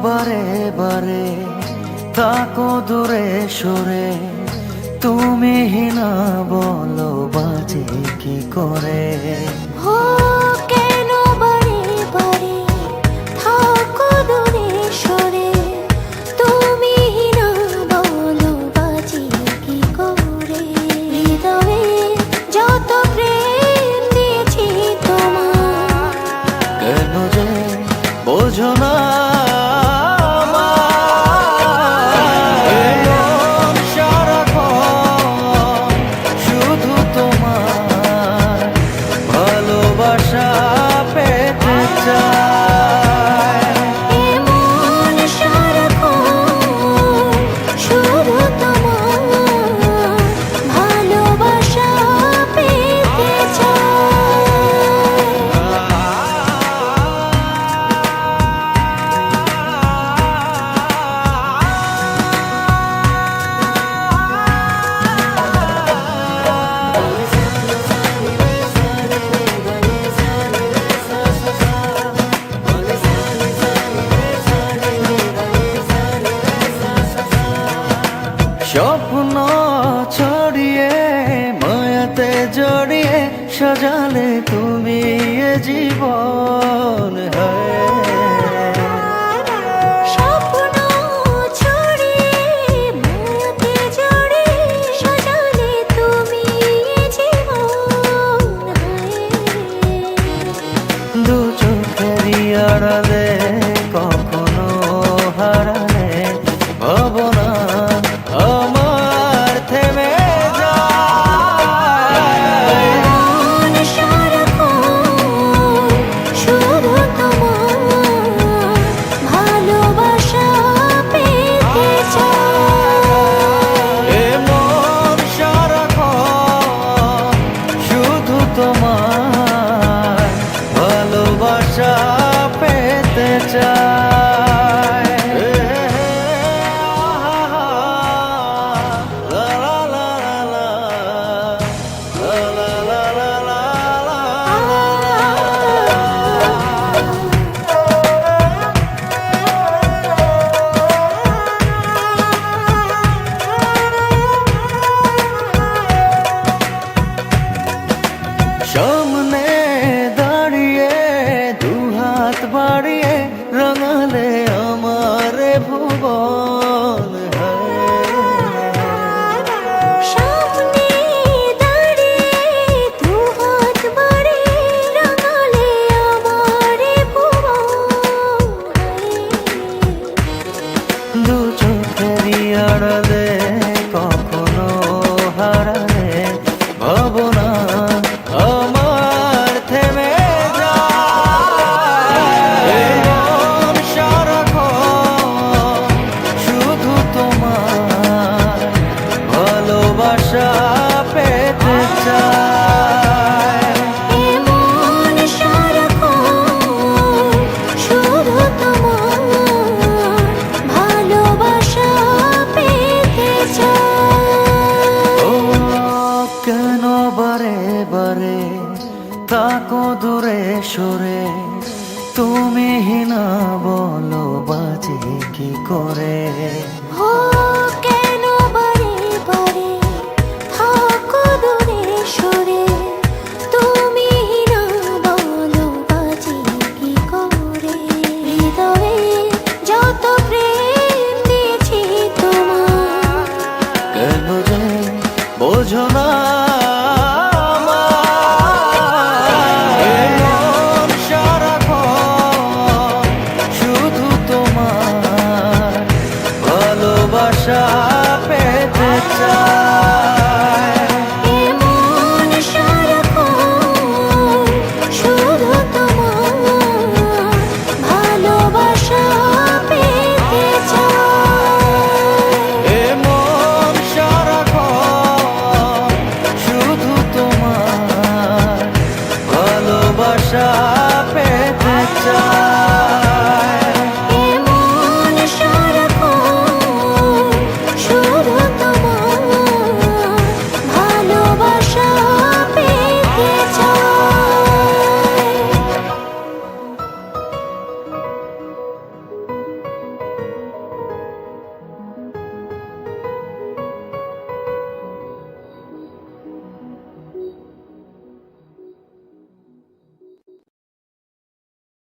বারে বারে তাকো দূরে সরে, তুমি না বলো বাজে কি করে। হো কেন বারে বারে থাকো দূরে সরে, তুমি না বলো বাজে কি করে। হৃদয়ে যত প্রেম দিয়েছি তোমার, কেন যে বোঝো না স্বপ্ন ছড়িয়ে মায়াতে জড়িয়ে সাজালে তুমি এ জীবন। স্বপ্ন ছড়িয়ে মায়াতে জড়িয়ে সাজালে তুমি এ জীবন। দু চোখেরই আড়ালে কখনো হারালে ভাবনা আমার থেমে যায়। শুধু তোমার ভালোবাসা পেতে চাই। এ মন সারাক্ষণ শুধু তোমার ভালোবাসা পেতে চায়। সামনে দাঁড়িয়ে দুহাত বাড়িয়ে রাঙালে আমার ভুবন। সামনে দাঁড়িয়ে দুহাত বাড়িয়ে রাঙালে আমার ভুবন। দু চোখেরই আড়ালে কখনো হারালে ভাবনা আমার থেমে যায়। মন সারাক্ষণ শুধু তোমার ভালোবাসা পেতে চায়। এমন সারাক্ষণ শুধু তোমার ভালোবাসা পেতে চাই। ও কেন বারে বারে তাকো দূরে সরে, তুমি না বলো বাজে কি করে। হো কেন বারে বারে থাকো দূরে সরে,